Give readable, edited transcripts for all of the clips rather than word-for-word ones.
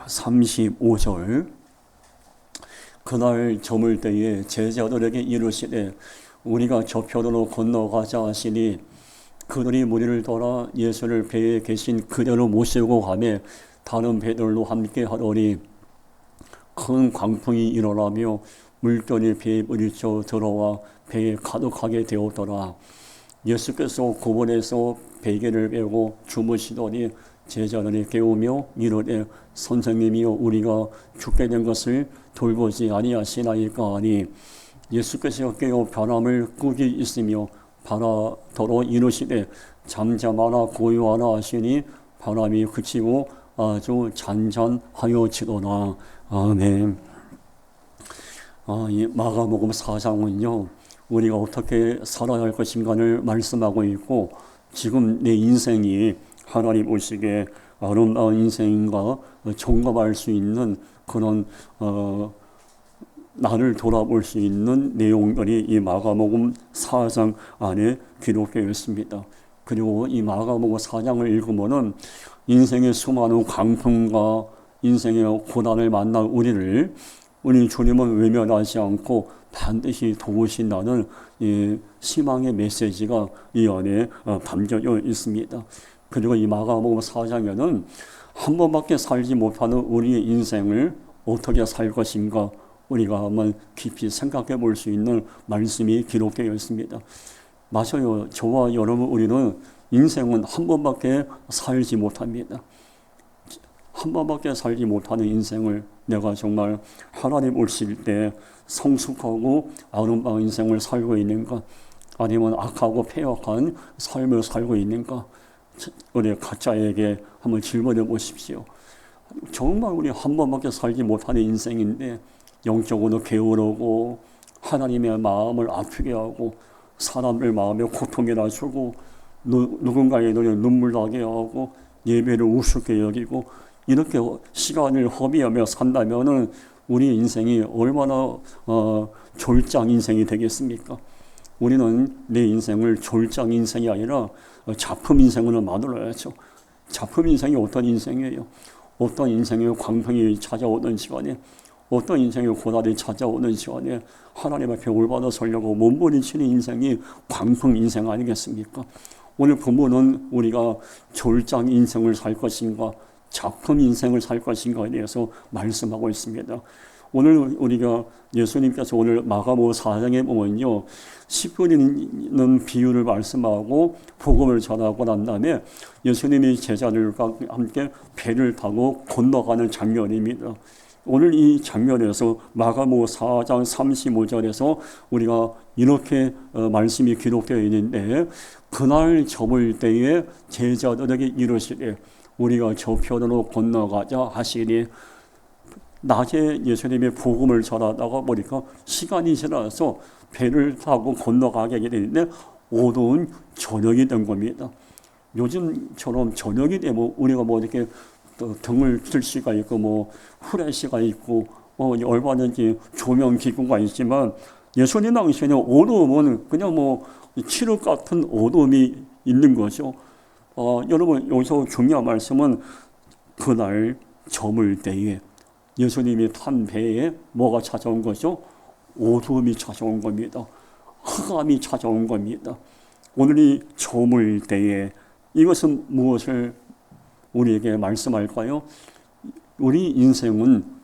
35절 그날 저물 때에 제자들에게 이르시되 우리가 저편으로 건너가자 하시니 그들이 무리를 떠나 예수를 배에 계신 그대로 모시고 가매 다른 배들로 함께 하더니 큰 광풍이 일어나며 물결이 배에 부딪혀 들어와 배에 가득하게 되었더라. 예수께서 고번에서 베개를 메고 주무시더니 제자들이 깨우며 이르되 선생님이여 우리가 죽게 된 것을 돌보지 아니하시나이까 하니 예수께서 깨어 바람을 끄기 있으며 바라더러 이르시되 잠잠하라 고요하라 하시니 바람이 그치고 아주 잔잔하여지더라. 아멘. 이 마가복음 4장은요 우리가 어떻게 살아야 할 것인가를 말씀하고 있고 지금 내 인생이 하나님 보시기에 아름다운 인생인가 점검할 수 있는 그런 나를 돌아볼 수 있는 내용들이 이 마가복음 4장 안에 기록되어 있습니다. 그리고 이 마가복음 4장을 읽으면은 인생의 수많은 광풍과 인생의 고난을 만난 우리 주님은 외면하지 않고 반드시 도우신다는 이 희망의 메시지가 이 안에 담겨져 있습니다. 그리고 이 마가복음 4장에는 한 번밖에 살지 못하는 우리의 인생을 어떻게 살 것인가 우리가 한번 깊이 생각해 볼 수 있는 말씀이 기록되어 있습니다. 맞아요. 저와 여러분 우리는 인생은 한 번밖에 살지 못합니다. 한 번밖에 살지 못하는 인생을 내가 정말 하나님 오실 때 성숙하고 아름다운 인생을 살고 있는가 아니면 악하고 패역한 삶을 살고 있는가 우리 각자에게 한번 질문해 보십시오. 정말 우리 한 번밖에 살지 못하는 인생인데 영적으로 게으르고 하나님의 마음을 아프게 하고 사람들 마음에 고통이나 주고 누군가의 눈에 눈물 나게 하고 예배를 우습게 여기고 이렇게 시간을 허비하며 산다면은 우리 인생이 얼마나 졸장 인생이 되겠습니까? 우리는 내 인생을 졸장 인생이 아니라 작품 인생으로 만들어야죠. 작품 인생이 어떤 인생이에요? 어떤 인생의 광풍이 찾아오는 시간에 어떤 인생의 고난이 찾아오는 시간에 하나님 앞에 올바로 서려고 몸부림치는 인생이 광풍 인생 아니겠습니까? 오늘 본문은 우리가 졸장 인생을 살 것인가 작품 인생을 살 것인가에 대해서 말씀하고 있습니다. 오늘 우리가 예수님께서 오늘 마가복음 4장에 보면요 10분이는 비유를 말씀하고 복음을 전하고 난 다음에 예수님이 제자들과 함께 배를 타고 건너가는 장면입니다. 오늘 이 장면에서 마가복음 4장 35절에서 우리가 이렇게 말씀이 기록되어 있는데 그날 저물 때에 제자들에게 이르시되 우리가 저편으로 건너가자 하시니 낮에 예수님의 복음을 전하다가 보니까 시간이 지나서 배를 타고 건너가게 되는데 어두운 저녁이 된 겁니다. 요즘처럼 저녁이 되면 우리가 뭐 이렇게 등을 들 수가 있고 뭐 후레쉬가 있고 얼마든지 조명 기구가 있지만 예수님 당시에는 어두움은 그냥 뭐 칠흑 같은 어두움이 있는 거죠. 여러분 여기서 중요한 말씀은 그날 저물 때에 예수님이 탄 배에 뭐가 찾아온 거죠? 어두움이 찾아온 겁니다. 흑암이 찾아온 겁니다. 오늘이 저물 때에 이것은 무엇을 우리에게 말씀할까요? 우리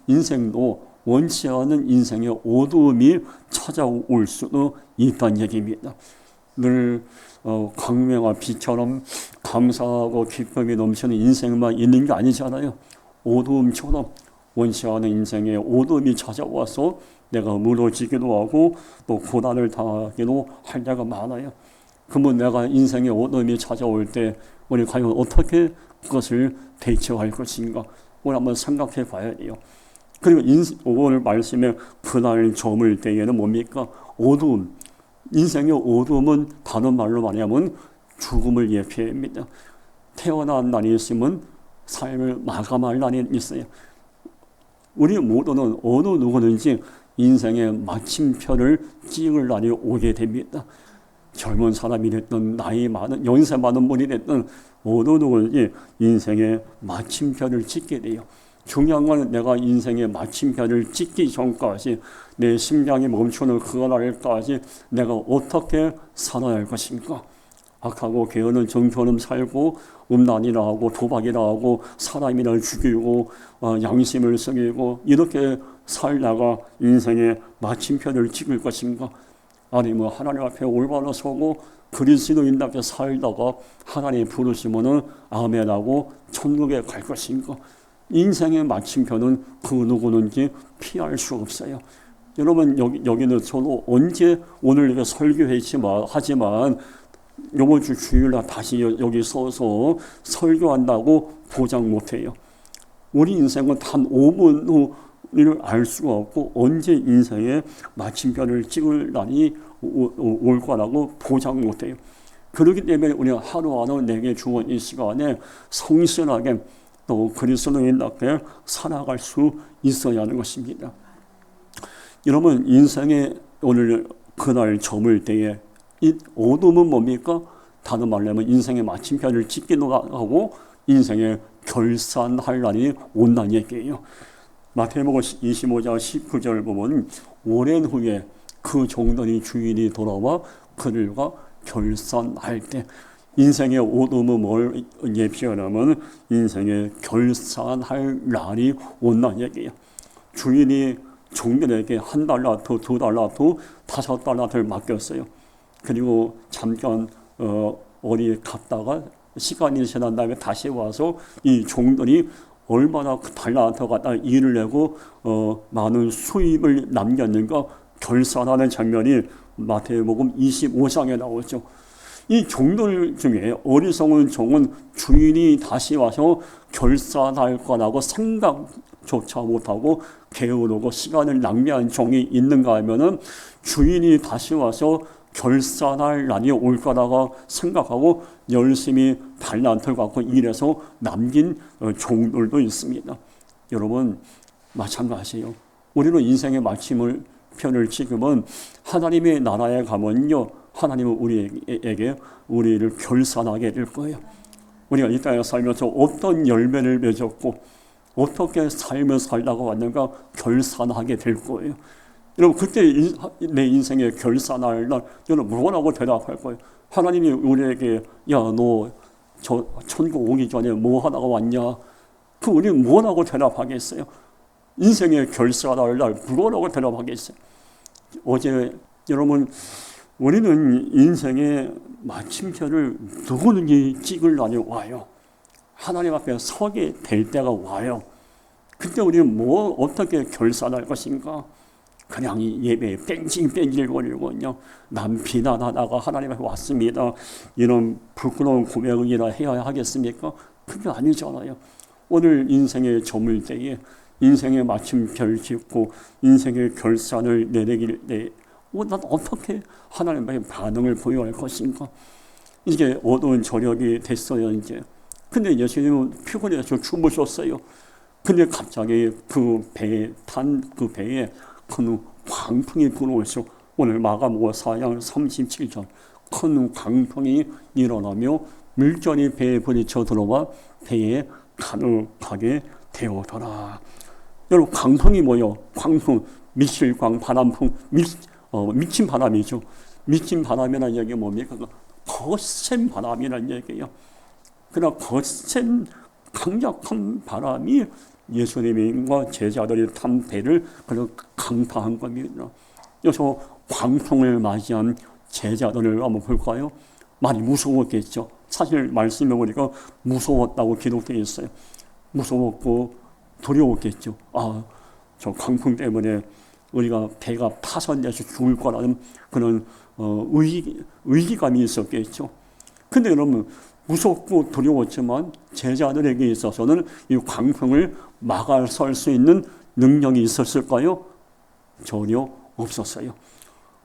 인생도 원치 않은 인생의 어두움이 찾아올 수도 있다는 얘기입니다. 늘 광명과 빛처럼 감사하고 기쁨이 넘치는 인생만 있는 게 아니잖아요. 어두움처럼 원치 않은 인생에 어두움이 찾아와서 내가 무너지기도 하고 또 고난을 당하기도 할 때가 많아요. 그러면 내가 인생의 어두움이 찾아올 때 우리 과연 어떻게 그것을 대처할 것인가 오늘 한번 생각해 봐야 돼요. 그리고 오늘 말씀에 그날 저물 때에는 뭡니까? 어두움. 인생의 어두움은 다른 말로 말하면 죽음을 예표합니다. 태어난 날이 있으면 삶을 마감할 날이 있어요. 우리 모두는 어느 누구든지 인생의 마침표를 찍을 날이 오게 됩니다. 젊은 사람이 됐든 나이 많은 연세 많은 분이 됐든 어느 누구든지 인생의 마침표를 찍게 돼요. 중요한 건 내가 인생의 마침표를 찍기 전까지, 내 심장이 멈추는 그날까지 내가 어떻게 살아야 할 것인가. 악하고 게으른 정처럼 살고 음란이라 하고 도박이라 하고 사람이라 죽이고 양심을 속이고 이렇게 살다가 인생의 마침표를 찍을 것인가. 아니면 하나님 앞에 올바로 서고 그리스도인답게 살다가 하나님 부르시면은 아멘하고 천국에 갈 것인가. 인생의 마침표는 그 누구든지 피할 수 없어요. 여러분 여기는 저도 언제 오늘 이렇게 설교하지만 이번 주 주일날 다시 여기 서서 설교한다고 보장 못해요. 우리 인생은 단 5분 후를 알 수가 없고 언제 인생의 마침표를 찍을 날이 올 거라고 보장 못해요. 그렇기 때문에 우리가 하루하루 내게 주어진 이 시간에 성실하게 또 그리스도인답게 살아갈 수 있어야 하는 것입니다. 여러분 인생의 오늘 그날 저물 때에 이 어둠은 뭡니까? 다른 말로 하면 인생의 마침표를 찍기도 하고 인생의 결산할 날이 온다는 얘기예요. 마태복음 25장 19절 보면 오랜 후에 그 종들이 주인이 돌아와 그들과 결산할 때, 인생의 어둠은 뭘 예표하냐면 인생의 결산할 날이 온다는 얘기예요. 주인이 종들에게 $1, $2, $5를 맡겼어요. 그리고 잠깐 어디 갔다가 시간이 지난 다음에 다시 와서 이 종들이 얼마나 그 달란트 갖다 일을 내고 많은 수입을 남겼는가 결산하는 장면이 마태복음 25장에 나오죠. 이 종들 중에 어리석은 종은 주인이 다시 와서 결산할 거라고 생각조차 못하고 게으르고 시간을 낭비한 종이 있는가 하면은 주인이 다시 와서 결산할 날이 올 거라고 생각하고 열심히 달란트를 갖고 일해서 남긴 종들도 있습니다. 여러분 마찬가지예요. 우리는 인생의 마침을 편을 찍으면 하나님의 나라에 가면요, 하나님은 우리를 결산하게 될 거예요. 우리가 이 땅에 살면서 어떤 열매를 맺었고 어떻게 삶을 살다가 왔는가 결산하게 될 거예요. 여러분 그때 내 인생에 결산할 날 여러분 뭐라고 대답할 거예요? 하나님이 우리에게 야 너 저 천국 오기 전에 뭐 하다가 왔냐? 그 우리는 뭐라고 대답하겠어요? 인생에 결산할 날 뭐라고 대답하겠어요? 어제 여러분 우리는 인생의 마침표를 누구든지 찍을 날이 와요. 하나님 앞에 서게 될 때가 와요. 그때 우리는 뭐 어떻게 결산할 것인가? 그냥 예배에 뺑징뺑질거리고 그냥 남 비난하다가 하나님 앞에 왔습니다. 이런 부끄러운 고백이나 해야 하겠습니까? 그게 아니잖아요. 오늘 인생의 저물 때에 인생의 마침표를 찍고 인생의 결산을 내리길 때 난 어떻게 하나님 앞에 반응을 보여야 할 것인가? 이제 어두운 저녁이 됐어요 이제. 근데 예수님은 피곤해서 주무셨어요. 근데 갑자기 그 배에 큰 광풍이 불어오죠. 오늘 마가복음 4장 37절 큰 광풍이 일어나며 물결이 배에 부딪혀 들어와 배에 가득하게 되어더라. 여러분 광풍이 뭐예요? 광풍, 미칠광, 바람풍, 미친 바람이죠. 미친 바람이라는 얘기가 뭡니까? 거센 바람이라는 얘기예요. 그러나 거센 강력한 바람이 예수님과 제자들이 탄 배를 강타한 겁니다. 여기서 광풍을 맞이한 제자들을 한번 볼까요? 많이 무서웠겠죠. 사실 말씀해 보니까 무서웠다고 기록되어 있어요. 무서웠고 두려웠겠죠. 저 광풍 때문에 우리가 배가 파손돼서 죽을 거라는 그런 의기감이 있었겠죠. 근데 여러분 무섭고 두려웠지만 제자들에게 있어서는 이 광풍을 막아설 수 있는 능력이 있었을까요? 전혀 없었어요.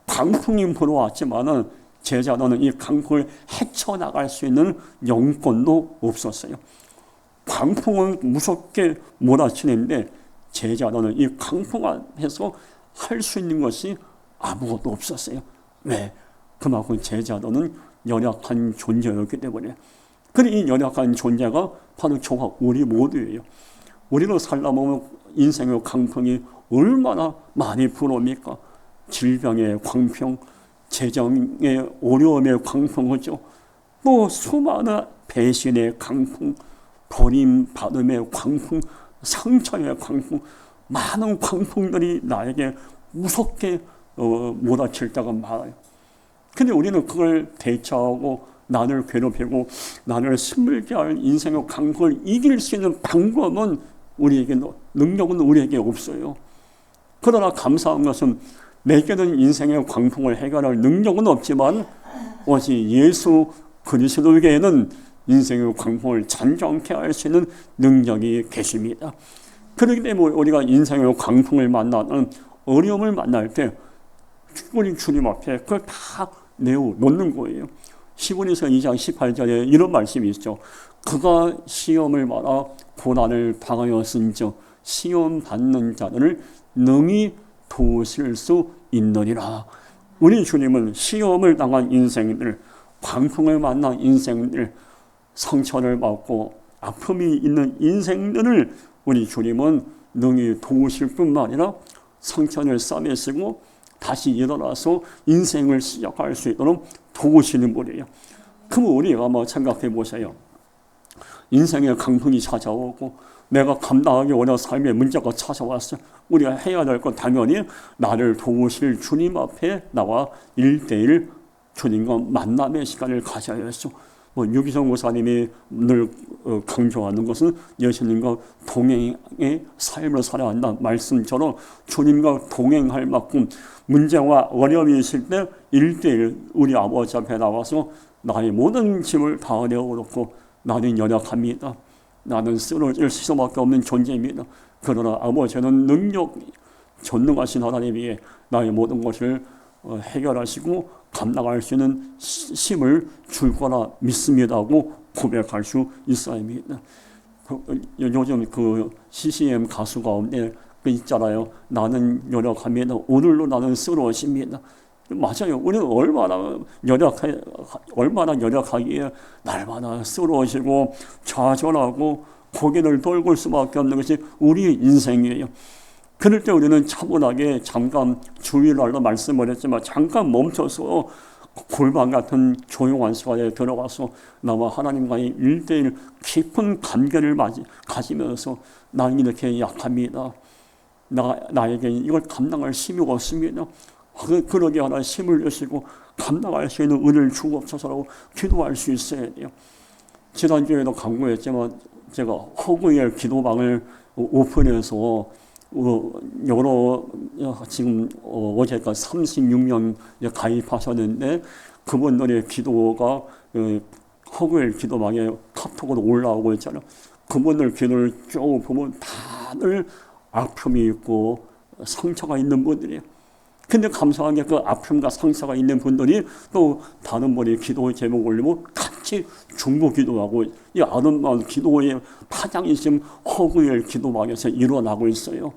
광풍이 불어왔지만은 제자들은 이 광풍을 헤쳐나갈 수 있는 영권도 없었어요. 광풍은 무섭게 몰아치는데 제자들은 이 광풍 앞에서 할 수 있는 것이 아무것도 없었어요. 왜? 그만큼 제자들은 연약한 존재였기 때문에. 근데 이 연약한 존재가 바로 저와 우리 모두예요. 우리로 살다 보면 인생의 광풍이 얼마나 많이 불어옵니까? 질병의 광풍, 재정의 어려움의 광풍이죠. 또 수많은 배신의 광풍, 버림받음의 광풍, 상처의 광풍, 많은 광풍들이 나에게 무섭게 몰아칠 때가 많아요. 근데 우리는 그걸 대처하고 나를 괴롭히고 나를 힘들게 할 인생의 광풍을 이길 수 있는 방법은 우리에게, 능력은 우리에게 없어요. 그러나 감사한 것은 내게는 인생의 광풍을 해결할 능력은 없지만 오직 예수 그리스도에게는 인생의 광풍을 잔잔케 할 수 있는 능력이 계십니다. 그렇기 때문에 우리가 인생의 광풍을 만나는 어려움을 만날 때 우리 주님 앞에 그걸 다 내어놓는 거예요. 시므리서 2장 18절에 이런 말씀이 있죠. 그가 시험을 받아 고난을 당하였은즉 시험 받는 자들을 능히 도우실 수 있느니라. 우리 주님은 시험을 당한 인생들, 광풍을 만난 인생들, 상처를 받고 아픔이 있는 인생들을 우리 주님은 능히 도우실 뿐만 아니라 상처를 싸매시고 다시 일어나서 인생을 시작할 수 있도록 도우시는 분이에요. 그럼 우리가 한번 생각해 보세요. 인생의 강풍이 찾아오고 내가 감당하기 어려운 삶의 문제가 찾아왔어요. 우리가 해야 될 건 당연히 나를 도우실 주님 앞에 나와 1대1 주님과 만남의 시간을 가져야죠. 유기성 목사님이 늘 강조하는 것은 예수님과 동행의 삶을 살아야 한다 말씀처럼 주님과 동행할 만큼 문제와 어려움이 있을 때 1대1 우리 아버지 앞에 나와서 나의 모든 짐을 다 내어놓고 나는 연약합니다. 나는 쓰러질 수밖에 없는 존재입니다. 그러나 아버지는 능력 전능하신 하나님이 나의 모든 것을 해결하시고 감당할 수 있는 힘을 줄 거라 믿습니다 하고 고백할 수 있어야 합니다. 요즘 그 CCM 가수 가운데 그 있잖아요. 나는 연약합니다. 오늘로 나는 쓰러집니다. 맞아요. 우리는 얼마나 연약하기에 날마다 쓰러지고 좌절하고 고개를 돌릴 수밖에 없는 것이 우리의 인생이에요. 그럴 때 우리는 차분하게 잠깐 주일날로 말씀을 했지만 잠깐 멈춰서 골방 같은 조용한 시간에 들어가서 나와 하나님과의 1대1 깊은 관계를 가지면서 나는 이렇게 약합니다. 나에게 이걸 감당할 힘이 없습니다. 그러게 하나 힘을 주시고 감당할 수 있는 은혜를 주옵소서라고 기도할 수 있어야 돼요. 지난주에도 강조했지만 제가 허구의 기도방을 오픈해서 여러 지금 어제까지 36명 가입하셨는데 그분들의 기도가 허구의 기도방에 카톡으로 올라오고 있잖아요. 그분들 기도를 쭉 보면 다들 아픔이 있고 상처가 있는 분들이에요. 근데 감사한 게 그 아픔과 상처가 있는 분들이 또 다른 분이 기도 제목 올리면 같이 중보 기도하고 이 아름다운 기도의 파장이 지금 허구의 기도방에서 일어나고 있어요.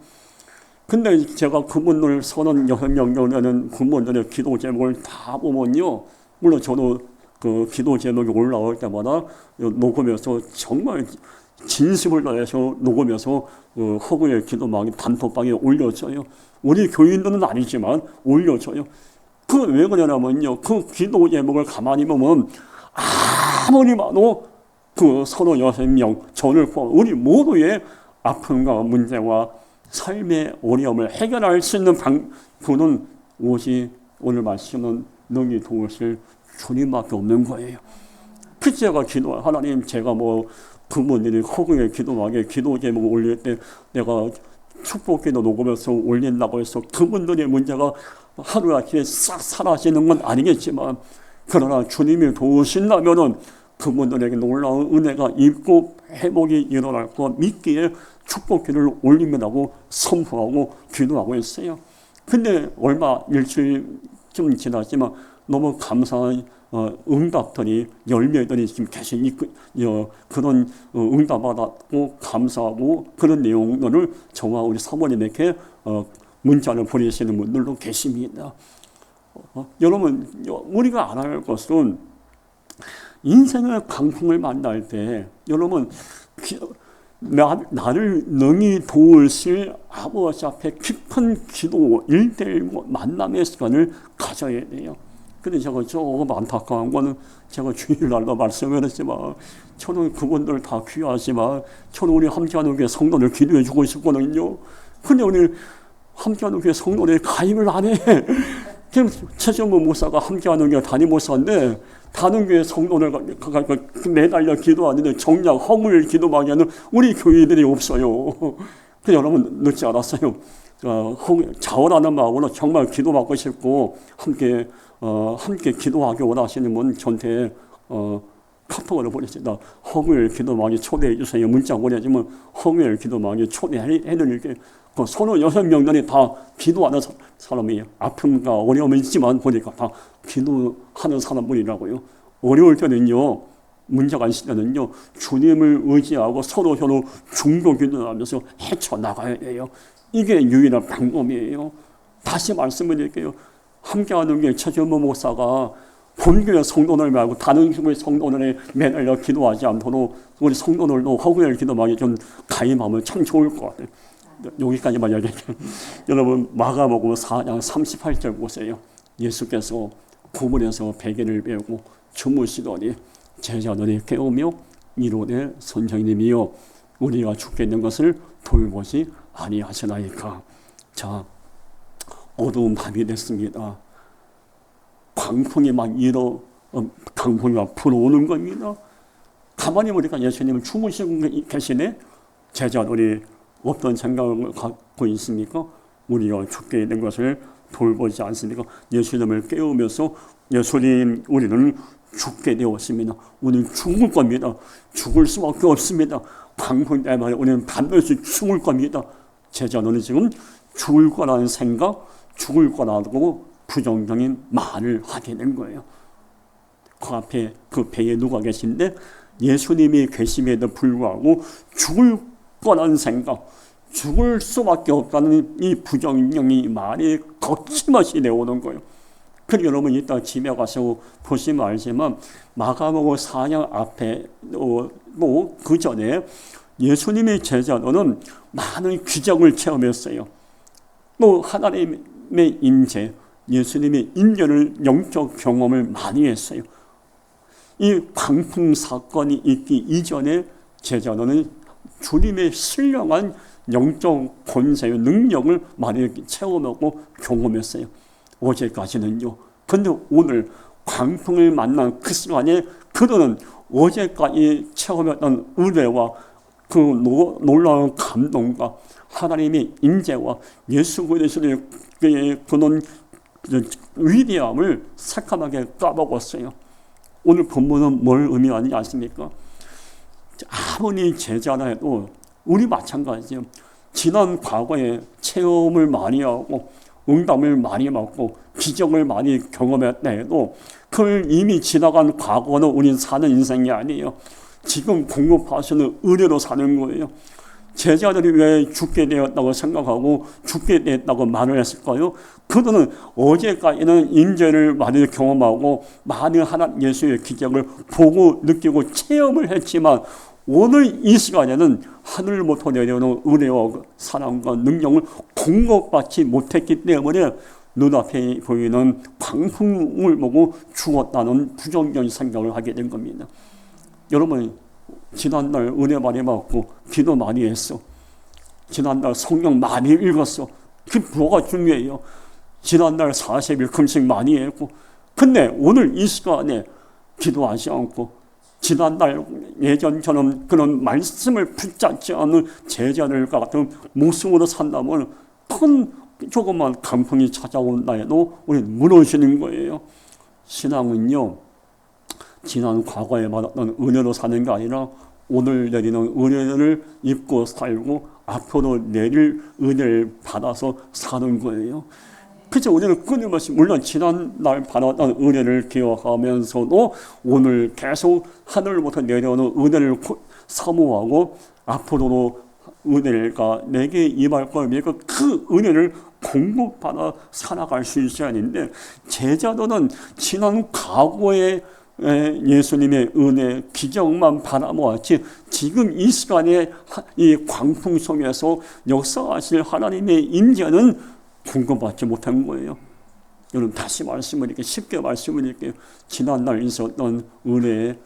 근데 제가 그분들 36명 되는 그분들의 기도 제목을 다 보면요. 물론 저도 그 기도 제목이 올라올 때마다 녹음해서 정말 진심을 다해서 녹음해서 허구의 기도방이 단톡방에 올려져요. 우리 교인들은 아니지만 올려져요. 그 왜 그러냐면요. 그 기도 제목을 가만히 보면 아무리 많아도 그 36명 저를 포함 우리 모두의 아픔과 문제와 삶의 어려움을 해결할 수 있는 분은 오직 오늘 말씀은 능히 도우실 주님밖에 없는 거예요. 그 제가 하나님 제가 그분들이 허구의 기도방에 기도 제목을 올릴 때 내가 축복기도 녹음해서 올린다고 해서 그분들의 문제가 하루아침에 싹 사라지는 건 아니겠지만 그러나 주님이 도우신다면은 그분들에게 놀라운 은혜가 있고 회복이 일어날 거 믿기에 축복기를 올리면하고 선포하고 기도하고 있어요. 근데 얼마 일주일쯤 지났지만 너무 감사한 응답들이 열매들이 지금 계속 그런 응답 받았고 감사하고 그런 내용들을 저와 우리 사모님에게 문자를 보내시는 분들도 계십니다. 여러분 우리가 알아야 할 것은 인생의 강풍을 만날 때 여러분 나를 능히 도우실 아버지 앞에 깊은 기도, 일대일 만남의 시간을 가져야 돼요. 근데 제가 조금 안타까운 거는 제가 주일날도 말씀을 했지만 저는 그분들 다 귀하지만 저는 우리 함께하는 교회 성도들 기도해 주고 싶거든요. 근데 우리 함께하는 교회 성도들이 가입을 안 해. 지금 최정무 목사가 함께하는 교회 담임 목사인데 다른 교회 성도들 매달려 기도하는데 정작 허물 기도하게 하는 우리 교회들이 없어요. 그래서 여러분 늦지 않았어요. 자원하는 마음으로 정말 기도받고 싶고 함께 기도하기 원하시는 분 저한테 카톡으로 보내십니다. 허물 기도하기 초대해 주세요. 문자 보내주면 허물 기도하기 초대해 드릴게요. 그 서너 6명들이 다 기도하는 사람이에요. 아픔과 어려움이 있지만 보니까 다 기도하는 사람들이라고요. 어려울 때는요, 문제가 있을 때는요, 주님을 의지하고 서로 중보 기도하면서 헤쳐나가야 돼요. 이게 유일한 방법이에요. 다시 말씀드릴게요. 함께하는 게 최전무 목사가 본교회 성도들 말고 다른 교회 성도들에 매달려 기도하지 않도록 우리 성도들도 허구의 기도만에 좀 가입하면 참 좋을 것 같아요. 여기까지만 이야기할게요. 여러분 마가복음 4장 38절 보세요. 예수께서 고문에서 베개를 메고 주무시더니 제자들이 깨우며 이르되 선생님이여 우리가 죽겠는 것을 돌보지 아니하시나이까. 자, 어두운 밤이 됐습니다. 광풍이 막 강풍이 막 불어오는 겁니다. 가만히 보니까 예수님은 주무시고 계시네. 제자들이 어떤 생각을 갖고 있습니까? 우리가 죽게 있는 것을 돌보지 않습니까? 예수님을 깨우면서 예수님 우리는 죽게 되었습니다. 우리는 죽을 겁니다. 죽을 수밖에 없습니다. 광풍 때문에 우리는 반드시 죽을 겁니다. 제자들은 지금 죽을 거라는 생각, 죽을 거라고 부정적인 말을 하게 된 거예요. 그 앞에 그 배에 누가 계신데 예수님이 계심에도 불구하고 죽을 거라는 생각, 죽을 수밖에 없다는 이 부정적인 말이 거침없이 내오는 거예요. 그리고 여러분 이따 집에 가서 보시면 알지만 마가복음 4장 앞에 그 전에 예수님의 제자들은 많은 기적을 체험했어요. 또 하나님의 임재, 예수님의 인연을 영적 경험을 많이 했어요. 이 광풍 사건이 있기 이전에 제자들은 주님의 신령한 영적 권세의 능력을 많이 체험하고 경험했어요. 어제까지는요. 근데 오늘 광풍을 만난 그 시간에 그들은 어제까지 체험했던 은혜와 그 놀라운 감동과 하나님의 인재와 예수 그리스도의 그런 위대함을 새카맣게 까먹었어요. 오늘 본문은 뭘 의미하는지 아십니까? 아무리 제자라 해도 우리 마찬가지예요. 지난 과거에 체험을 많이 하고 응답을 많이 받고 기적을 많이 경험했다 해도 그걸 이미 지나간 과거는 우린 사는 인생이 아니에요. 지금 공급하시는 은혜로 사는 거예요. 제자들이 왜 죽게 되었다고 생각하고 죽게 되었다고 말을 했을까요? 그들은 어제까지는 인재를 많이 경험하고 많은 하나님 예수의 기적을 보고 느끼고 체험을 했지만 오늘 이 시간에는 하늘부터 내려오는 은혜와 사랑과 능력을 공급받지 못했기 때문에 눈앞에 보이는 광풍을 보고 죽었다는 부정적인 생각을 하게 된 겁니다. 여러분 지난날 은혜 많이 받고 기도 많이 했어. 지난날 성경 많이 읽었어. 그게 뭐가 중요해요? 지난날 40일 금식 많이 했고 근데 오늘 이 시간에 기도하지 않고 지난날 예전처럼 그런 말씀을 붙잡지 않는 제자들과 같은 모습으로 산다면 큰 조그만 강풍이 찾아온다 해도 우리는 무너지는 거예요. 신앙은요. 지난 과거에 받았던 은혜로 사는 게 아니라 오늘 내리는 은혜를 입고 살고 앞으로 내릴 은혜를 받아서 사는 거예요. 그래서 우리는 끊임없이 물론 지난날 받았던 은혜를 기억하면서도 오늘 계속 하늘부터 내려오는 은혜를 사모하고 앞으로도 은혜가 내게 임할 걸 믿고 그 은혜를 공급받아 살아갈 수 있어야 하는데 제자들은 지난 과거에 예수님의 은혜, 기적만 바라보았지 지금 이 시간에 이 광풍 속에서 역사하실 하나님의 임재는 궁금받지 못한 거예요. 여러분 다시 말씀을 이렇게 쉽게 말씀을 드릴게요. 지난날 있었던 은혜,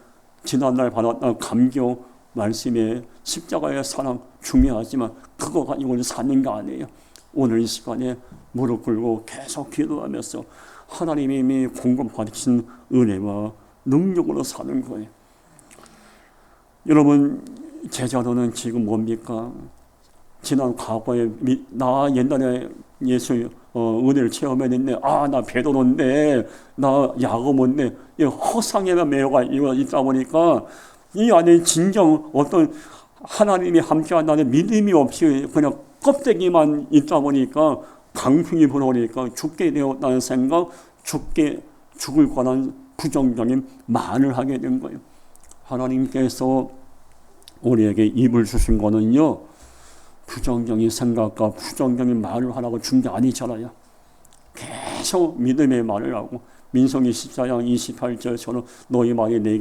지난날 받았던 감격, 말씀의 십자가의 사랑 중요하지만 그거 가지고는 사는 게 아니에요. 오늘 이 시간에 무릎 꿇고 계속 기도하면서 하나님이 이미 공급받으신 은혜와 능력으로 사는 거예요. 여러분 제자도는 지금 뭡니까? 지난 과거에 나 옛날에 예수 은혜를 체험했는데 나 베드로인데 나 야고보인데 허상에만 매여가 있다 보니까 이 안에 진정 어떤 하나님이 함께한다는 믿음이 없이 그냥 껍데기만 있다 보니까 강풍이 불어오니까 죽게 되었다는 생각, 죽을 거란 부정적인 말을 하게 된 거예요. 하나님께서 우리에게 입을 주신 거는요, 부정적인 생각과 부정적인 말을 하라고 준 게 아니잖아요. 계속 믿음의 말을 하고 민수기 14장 28절처럼 너희 말이 내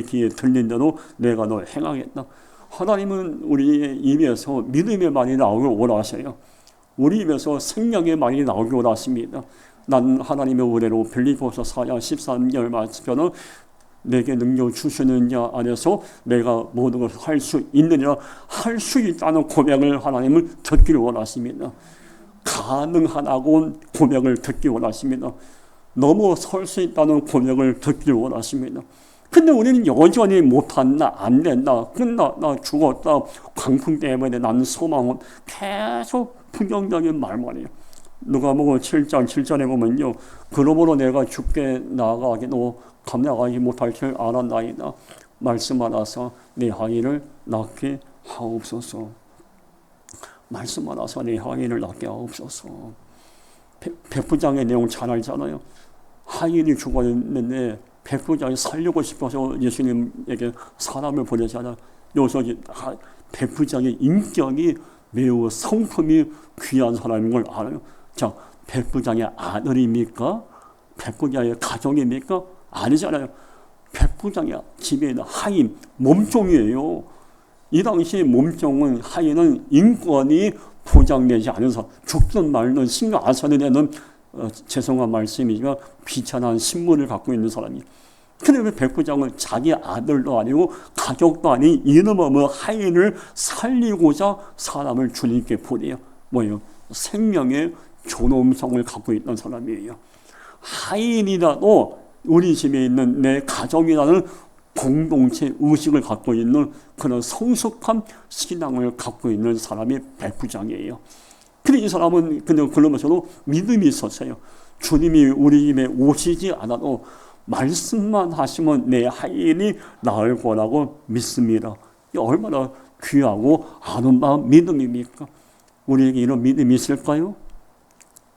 귀에 들린 대로 내가 널 행하겠다. 하나님은 우리의 입에서 믿음의 말이 나오길 원하세요. 우리 입에서 생명의 말이 나오길 원하십니다. 난 하나님의 은혜로 빌립보서 4장 13절 말씀처럼 내게 능력 주시는 자 안에서 내가 모든 것을 할 수 있느니라, 할 수 있다는 고백을 하나님을 듣기를 원하십니다. 가능하다고 고백을 듣기 원하십니다. 넘어설 수 있다는 고백을 듣기를 원하십니다. 근데 우리는 여전히 못한다, 안 된다, 끝나, 나 죽었다, 광풍 때문에 나는 소망은 계속 부정적인 말만 해요. 누가복음 7장 7절에 보면요, 그러므로 내가 죽게 나아가기도 감당하지 못할 줄 알았나이다. 말씀하라서 내 아이를 낳게 하옵소서. 말씀하라서 내 아이를 낳게 하옵소서. 백부장의 내용 잘 알잖아요. 하인이 죽었는데 백부장이 살리고 싶어서 예수님에게 사람을 보내잖아요. 여기서 백부장의 인격이 매우 성품이 귀한 사람인 걸 알아요. 자, 백부장의 아들입니까? 백부장의 가족입니까? 아니잖아요. 백부장의 집에 있는 하인, 몸종이에요. 이 당시 몸종은, 하인은 인권이 보장되지 않은 사람, 죽든 말든 신경 안 써도 되는 죄송한 말씀이지만 비천한 신분을 갖고 있는 사람이에요. 그런데 백부장은 자기 아들도 아니고 가족도 아닌 이름 없는 하인을 살리고자 사람을 주님께 보내요. 뭐예요? 생명의 존엄성을 갖고 있던 사람이에요. 하인이라도 우리 집에 있는 내 가족이라는 공동체 의식을 갖고 있는 그런 성숙한 신앙을 갖고 있는 사람이 백부장이에요. 근데 이 사람은 그러면서도 믿음이 있었어요. 주님이 우리 집에 오시지 않아도 말씀만 하시면 내 하인이 나을 거라고 믿습니다. 얼마나 귀하고 아름다운 믿음입니까? 우리에게 이런 믿음이 있을까요?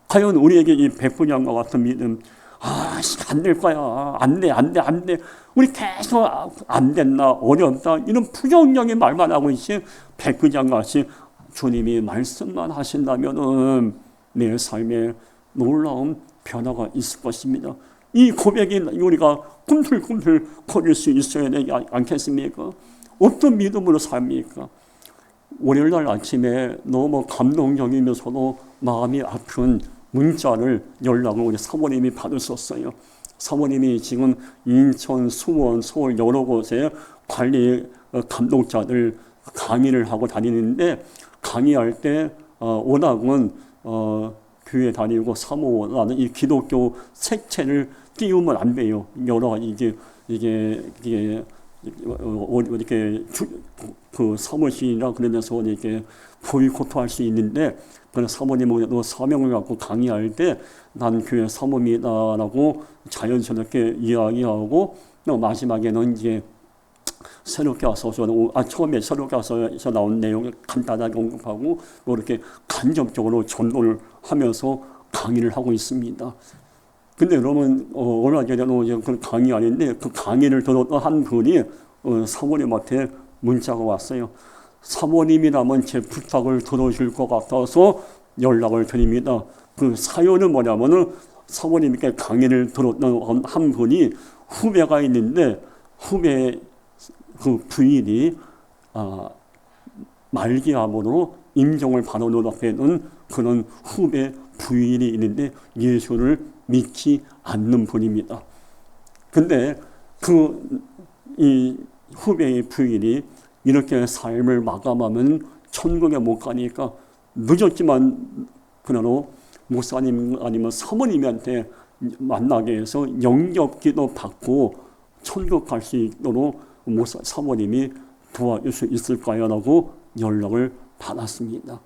과연 우리에게 이 백부장과 같은 믿음, 안 될 거야, 안 돼. 우리 계속 안 된다, 어렵다, 이런 부정적인 말만 하고 있지, 백부장같이 주님이 말씀만 하신다면은 내 삶에 놀라운 변화가 있을 것입니다. 이 고백이 우리가 꿈틀꿈틀 거릴 수 있어야 되지 않겠습니까? 어떤 믿음으로 삽니까? 월요일날 아침에 너무 감동적이면서도 마음이 아픈 문자를, 연락을 우리 사모님이 받으셨어요. 사모님이 지금 인천, 수원, 서울 여러 곳에 관리 감독자들 강의를 하고 다니는데, 강의할 때 워낙은 교회 다니고 사모라는 이 기독교 색채를 띄우면 안 돼요. 여러 가지 이게 이렇게 그 사무실이나 그러면서 이렇게 보이콧할 수 있는데, 그런 사모님은 사명을 갖고 강의할 때 난 교회 사모입니다라고 자연스럽게 이야기하고, 마지막에는 이제 새롭게 와서 처음에 새롭게 와서 나온 내용을 간단하게 언급하고 이렇게 간접적으로 전도를 하면서 강의를 하고 있습니다. 근데 여러분 얼마 전에 그 강의 아닌데 그 강의를 들었던 한 분이 사모님한테 문자가 왔어요. 사모님이라면 제 부탁을 들어줄 것 같아서 연락을 드립니다. 그 사연은 뭐냐면은 사모님께 강의를 들었던 한 분이 후배가 있는데 후배 그 부인이 말기암으로 임종을 바로 눈앞에 있는 그런 후배 부인이 있는데 예수를 믿지 않는 분입니다. 근데 이 후배의 부인이 이렇게 삶을 마감하면 천국에 못 가니까 늦었지만 그나로 목사님 아니면 사모님한테 만나게 해서 영접기도 받고 천국 갈 수 있도록 사모님이 도와줄 수 있을까요? 라고 연락을 받았습니다.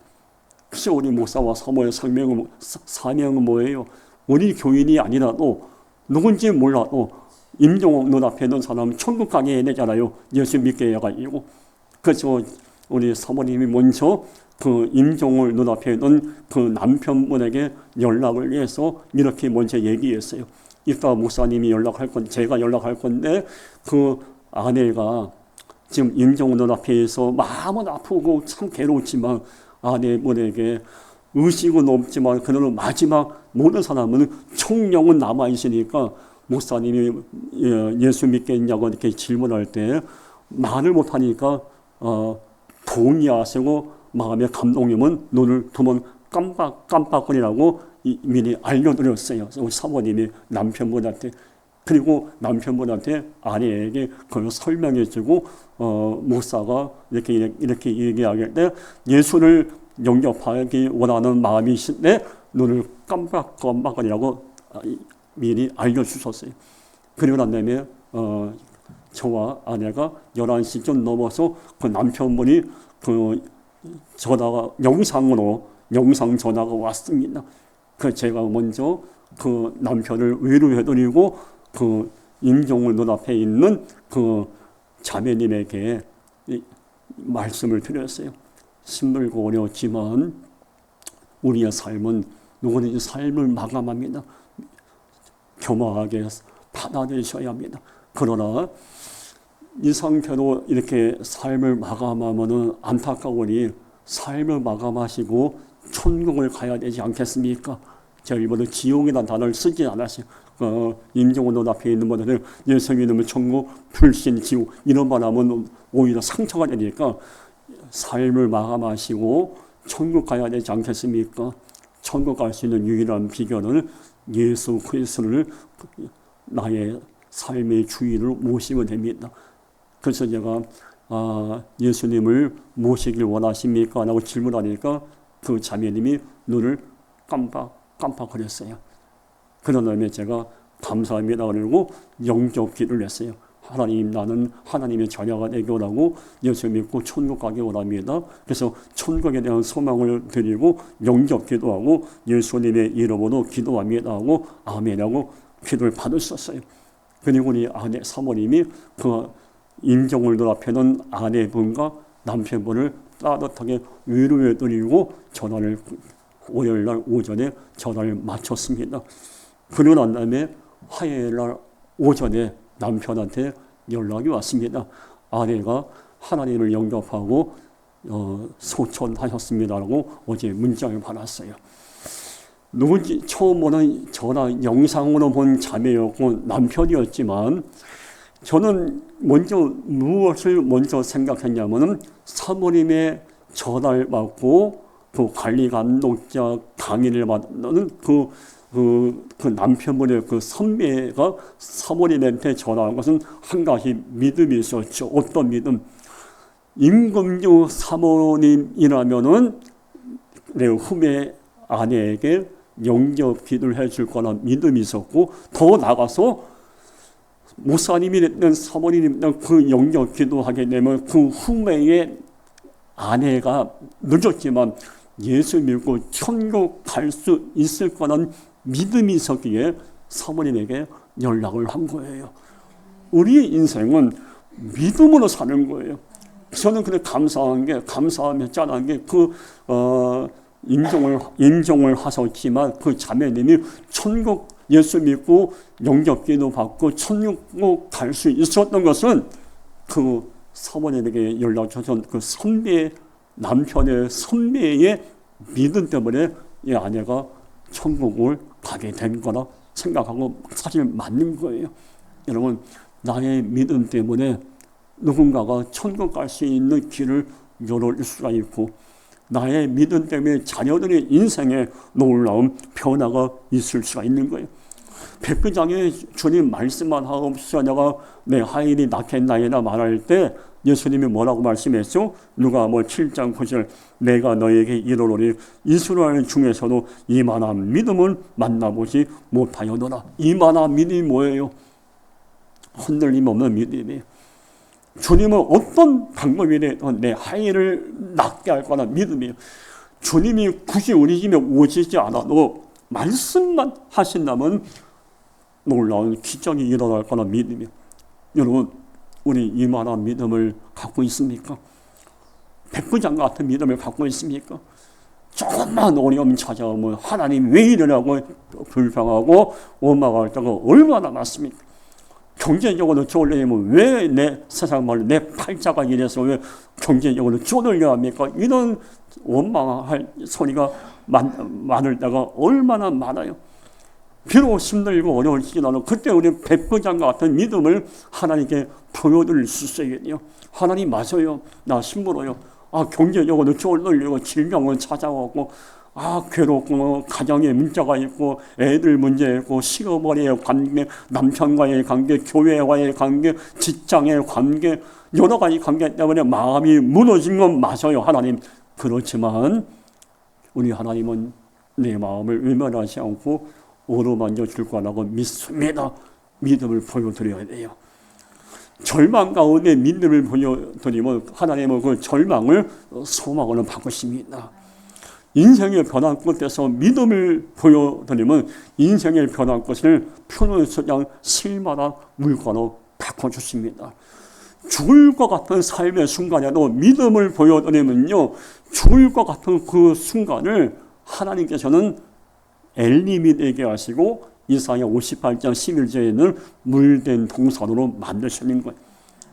그래서 우리 목사와 사모의 사명은 뭐예요? 우리 교인이 아니라도 누군지 몰라도 임종옥 눈앞에 있는 사람 천국 가게 해야 되잖아요. 예수 믿게 해가지고. 그래서 우리 사모님이 먼저 그 임종옥 눈앞에 있는 그 남편분에게 연락을 해서 이렇게 먼저 얘기했어요. 이따 목사님이 제가 연락할 건데 그 아내가 지금 임종옥 눈앞에서 마음은 아프고 참 괴롭지만 아내분에게 의식은 없지만 그러나 마지막 모든 사람은 총령은 남아있으니까 목사님이 예수 믿겠냐고 이렇게 질문할 때 말을 못하니까 동의하시고 마음의 감동이면 눈을 두 번 깜빡거리라고 미리 알려드렸어요. 사모님이 남편분한테. 그리고 남편분한테 아내에게 그걸 설명해주고 목사가 이렇게 얘기하길 때 예수를 영접하기 원하는 마음이신데 눈을 깜빡거리라고 미리 알려주셨어요. 그리고 난 다음에 저와 아내가 11시쯤 넘어서 그 남편분이 그 전화가 영상 전화가 왔습니다. 그 제가 먼저 그 남편을 위로해드리고 그 임종을 눈앞에 있는 그 자매님에게 말씀을 드렸어요. 힘들고 어려웠지만 우리의 삶은 누구든지 삶을 마감합니다. 겸허하게 받아들이셔야 합니다. 그러나 이 상태로 이렇게 삶을 마감하면은 안타까우니 삶을 마감하시고 천국을 가야 되지 않겠습니까? 제가 일본은 지옥이라는 단어를 쓰지 않았어요. 임종원 눈앞에 있는 분들은 예수 믿으면 천국, 불신, 지옥 이런 말 하면 오히려 상처가 되니까 삶을 마감하시고 천국 가야 되지 않겠습니까? 천국 갈 수 있는 유일한 비결은 예수 그리스도를 나의 삶의 주인으로 모시면 됩니다. 그래서 제가 예수님을 모시길 원하십니까? 라고 질문하니까 그 자매님이 눈을 깜빡거렸어요. 그런 다음에 제가 감사합니다 그러고 영접 기도를 했어요. 하나님, 나는 하나님의 자녀가 되기 원하고 예수 믿고 천국 가기 원합니다. 그래서 천국에 대한 소망을 드리고 영접 기도하고 예수님의 이름으로 기도합니다 하고 아멘하고 기도를 받으셨어요. 그리고 우리 아내 사모님이 그 임종을 눈앞에는 아내분과 남편분을 따뜻하게 위로해드리고 전화를 월요일날 오전에 전화를 마쳤습니다. 그러고 난 다음에 화요일날 오전에 남편한테 연락이 왔습니다. 아내가 하나님을 영접하고 소천하셨습니다라고 어제 문자를 받았어요. 누군지 처음 보는 전화 영상으로 본 자매였고 남편이었지만 저는 무엇을 먼저 생각했냐면은 사모님의 전화를 받고 그 관리 감독자 강의를 받는 그 남편분의 그 선배가 사모님한테 전화한 것은 한 가지 믿음이 있었죠. 어떤 믿음? 임금주 사모님이라면은 내 후배 아내에게 영접 기도를 해줄 거란 믿음이 있었고 더 나가서 목사님이 됐든 사모님이 됐든 그 영접 기도하게 되면 그 후배의 아내가 늦었지만 예수 믿고 천국 갈 수 있을 거란 믿음이 있었기에 사모님에게 연락을 한 거예요. 우리의 인생은 믿음으로 사는 거예요. 저는 근데 감사하며 짠한 게 임종을 하셨지만 그 자매님이 천국 예수 믿고 영접기도 받고 천국 갈 수 있었던 것은 그 사모님에게 연락 주신 그 남편의 선배의 믿음 때문에 이 아내가 천국을 가게 된 거라 생각하고 사실 맞는 거예요. 여러분, 나의 믿음 때문에 누군가가 천국 갈 수 있는 길을 열어줄 수가 있고, 나의 믿음 때문에 자녀들의 인생에 놀라운 변화가 있을 수가 있는 거예요. 백부장이 주님 말씀만 하옵소서 내가 내 하인이 낳겠나이다 말할 때 예수님이 뭐라고 말씀했죠? 누가복음 7장 9절 내가 너에게 이르노니 이스라엘 중에서도 이만한 믿음을 만나보지 못하였노라. 이만한 믿음이 뭐예요? 흔들림 없는 믿음이에요. 주님은 어떤 방법이 되든 내 하인을 낫게 할 거나 믿음이에요. 주님이 굳이 우리 집에 오시지 않아도 말씀만 하신다면 놀라운 기적이 일어날 거나 믿음이에요. 여러분, 우리 이만한 믿음을 갖고 있습니까? 백부장 같은 믿음을 갖고 있습니까? 조금만 어려움 찾아오면 하나님 왜 이러냐고 불평하고 원망할 때가 얼마나 많습니까? 경제적으로 쪼들리면 왜 내 세상 말로 내 팔자가 이래서 왜 경제적으로 쪼들려 합니까? 이런 원망할 소리가 많을 때가 얼마나 많아요. 비록 힘들고 어려울지라도 그때 우리 백부장 같은 믿음을 하나님께 보여드릴 수 있어야겠네요. 하나님 맞아요. 나 힘들어요. 경제적으로 쪼들리고 질병을 찾아오고 괴롭고 가정에 문제가 있고 애들 문제 있고 시어머니의 관계, 남편과의 관계, 교회와의 관계, 직장의 관계 여러 가지 관계 때문에 마음이 무너진 건 맞아요. 하나님. 그렇지만 우리 하나님은 내 마음을 외면하지 않고 어루만져 줄 거라고 믿습니다. 믿음을 보여드려야 돼요. 절망 가운데 믿음을 보여드리면 하나님은 그 절망을 소망으로 바꾸십니다. 인생의 변화 끝에서 믿음을 보여드리면 인생의 변화 끝을 표현수장 실마다 물건으로 바꿔주십니다. 죽을 것 같은 삶의 순간에도 믿음을 보여드리면요, 죽을 것 같은 그 순간을 하나님께서는 엘림이 되게 하시고 이사야 58장 11절에는 물된 동산으로 만드시는 거예요.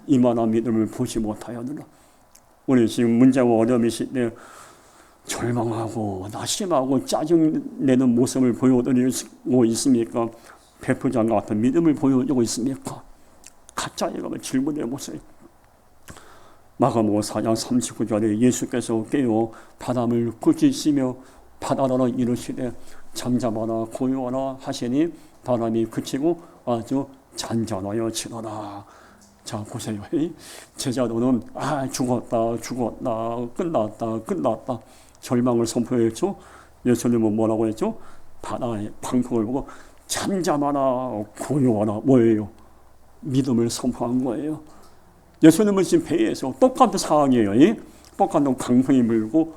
이만한 믿음을 보지 못하였느라. 우리 지금 문제와 어려움이 있을 때 절망하고 낙심하고 짜증내는 모습을 보여드리고 있습니까? 백부장 같은 믿음을 보여주고 있습니까? 가짜예가 질문해 보세요. 마가복음 4장 39절에 예수께서 깨어 바람을 꾸짖으시며 바다로 이르시되 잠잠하라 고요하라 하시니 바람이 그치고 아주 잔잔하여 지더라. 자 보세요. 제자도는 죽었다 끝났다 절망을 선포했죠. 예수님은 뭐라고 했죠? 바다의 광풍을 보고 잠잠하라 고요하라. 뭐예요? 믿음을 선포한 거예요. 예수님은 지금 배에서 똑같은 상황이에요. 똑같은 광풍이 불고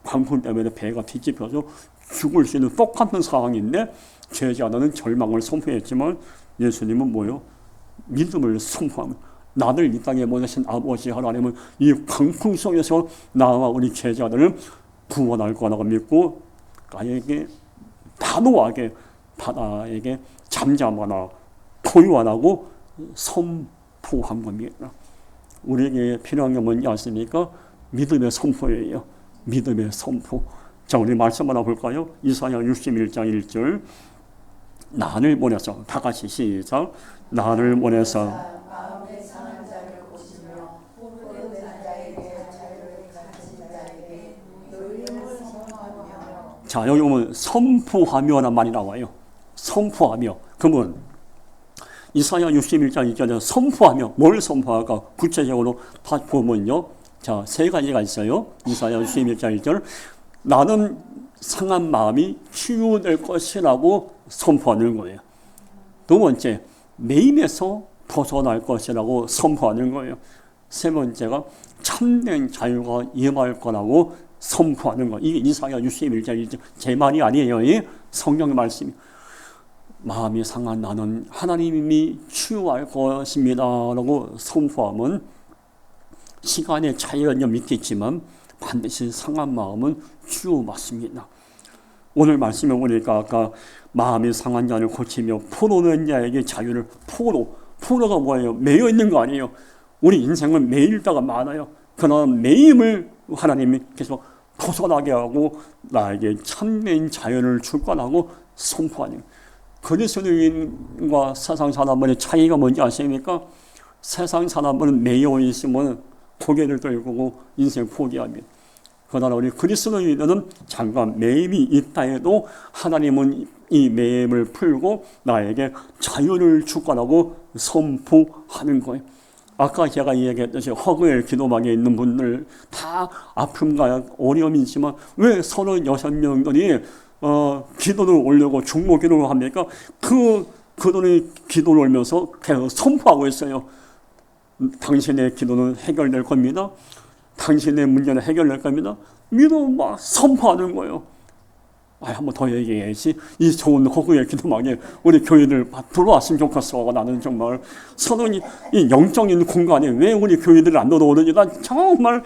광풍 때문에 배가 뒤집혀서 죽을 수 있는 똑같은 상황인데 제자들은 절망을 선포했지만 예수님은 뭐예요? 믿음을 선포합니다. 나를 이 땅에 보내신 아버지 하나님은 이 광풍 속에서 나와 우리 제자들을 구원할 거라고 믿고 나에게 단호하게 바다에게 잠잠하라 고요하라고 선포한 겁니다. 우리에게 필요한 게 뭔지 아십니까? 믿음의 선포예요. 믿음의 선포. 자, 우리 말씀 하나 볼까요? 이사야 61장 1절 나를 보내서 다 같이 시작. 나를 보내서 마음에 상한 자를 고치며 포로된 자에게 자유를 가진 자에게 놀림을 선포하며. 자, 여기 보면 선포하며라는 말이 나와요. 선포하며. 그러면 이사야 61장 2절에 선포하며 뭘 선포할까? 구체적으로 다 보면요. 자, 세 가지가 있어요. 이사야 61장 1절 나는 상한 마음이 치유될 것이라고 선포하는 거예요. 두 번째, 매임에서 벗어날 것이라고 선포하는 거예요. 세 번째가 참된 자유가 임할 거라고 선포하는 거예요. 이게 이사야 61장 1절 제 말이 아니에요. 성경의 말씀이. 마음이 상한 나는 하나님이 치유할 것입니다 라고 선포하면 시간의 차이가 좀 있겠지만 반드시 상한 마음은 치유받습니다. 오늘 말씀에 보니까 아까 마음이 상한 자를 고치며 포로된 자에게 자유를 포로가 뭐예요? 매여 있는 거 아니에요. 우리 인생은 매일 때가 많아요. 그러나 매임을 하나님이 계속 벗어나게 하고 나에게 참된 자유를 줄 거라고 선포하는 거예요. 그리스도인과 세상 사람들의 차이가 뭔지 아십니까? 세상 사람들은 매여 있으면 고개를 들고 인생 포기합니다. 그러나 우리 그리스도인들은 잠깐 매임이 있다 해도 하나님은 이 매임을 풀고 나에게 자유를 줄 거라고 선포하는 거예요. 아까 제가 얘기했듯이 허그의 기도방에 있는 분들 다 아픔과 어려움이 있지만 왜 36명들이 기도를 올리고 중보기도를 합니까? 그들의 기도를 올면서 계속 선포하고 있어요. 당신의 기도는 해결될 겁니다. 당신의 문제는 해결될 겁니다. 믿음 막 선포하는 거예요. 한번 더 얘기해야지. 이 좋은 허구의 기도망에 우리 교회들 들어왔으면 좋겠어. 나는 정말 이 영적인 공간에 왜 우리 교회들을 안 들어오는지 난 정말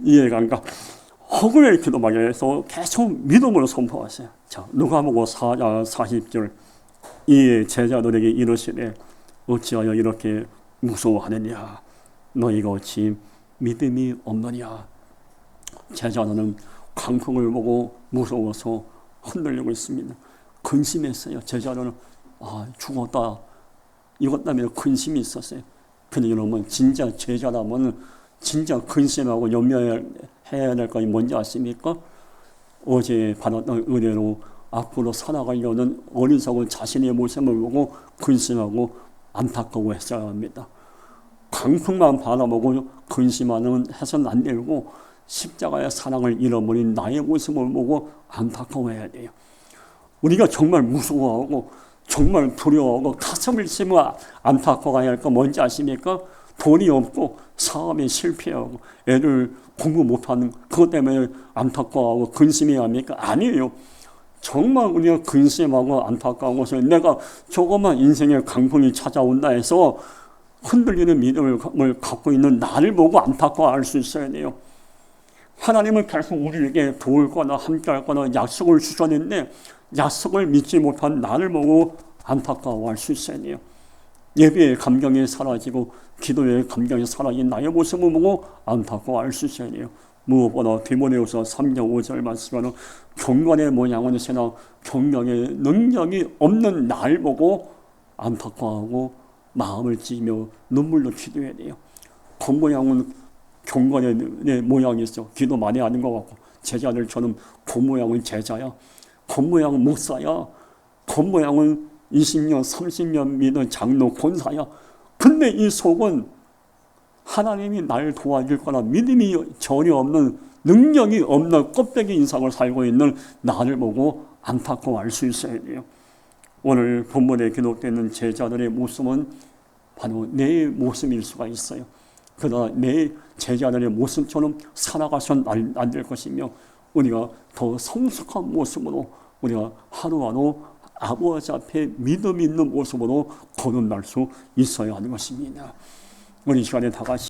이해가 안 가. 허구의 기도망에서 계속 믿음으로 선포하세요. 자, 누가복음 4장 40절 이 제자들에게 이르시되 어찌하여 이렇게 무서워하느냐 너희가 어찌 믿음이 없느냐. 제자들은 광풍을 보고 무서워서 흔들리고 있습니다. 근심했어요. 제자들은 죽었다 이것 때문에 근심이 있었어요. 근데 여러분 진짜 제자라면 진짜 근심하고 염려해야 될 것이 뭔지 아십니까? 어제 받았던 은혜로 앞으로 살아가려는 어리석은 자신의 모습을 보고 근심하고 안타까워했어야 합니다. 광풍만 바라보고 근심하는 해서는 안 되고 십자가의 사랑을 잃어버린 나의 모습을 보고 안타까워해야 돼요. 우리가 정말 무서워하고 정말 두려워하고 가슴을 치며 안타까워해야 할 거 뭔지 아십니까? 돈이 없고 사업에 실패하고 애들 공부 못하는 그것 때문에 안타까워하고 근심해야 합니까? 아니에요. 정말 우리가 근심하고 안타까워서 내가 조그만 인생의 강풍이 찾아온다 해서 흔들리는 믿음을 갖고 있는 나를 보고 안타까워할 수 있어야 돼요. 하나님은 계속 우리에게 도울 거나 함께 할 거나 약속을 주셨는데 약속을 믿지 못한 나를 보고 안타까워할 수 있어야 돼요. 예배의 감격이 사라지고 기도의 감격이 사라진 나의 모습을 보고 안타까워할 수 있어야 돼요. 무엇보다 디모데후서 3장 5절 말씀하는 경건의 모양은 있으나 경영의 능력이 없는 날 보고 안타까워하고 마음을 찢으며 눈물로 기도해야 돼요. 겉모양은 경건의 모양이 있어. 기도 많이 하는 것 같고 제자들처럼 겉모양은 제자야. 겉모양은 목사야. 겉모양은 20년 30년 믿은 장로 권사야. 근데 이 속은 하나님이 날 도와줄 거나 믿음이 전혀 없는 능력이 없는 껍데기 인상을 살고 있는 나를 보고 안타까워할 수 있어야 돼요. 오늘 본문에 기록되는 제자들의 모습은 바로 내 모습일 수가 있어요. 그러나 내 제자들의 모습처럼 살아가서는 안 될 것이며 우리가 더 성숙한 모습으로 우리가 하루하루 아버지 앞에 믿음 있는 모습으로 거듭날 수 있어야 하는 것입니다. 우리 시간에 다 같이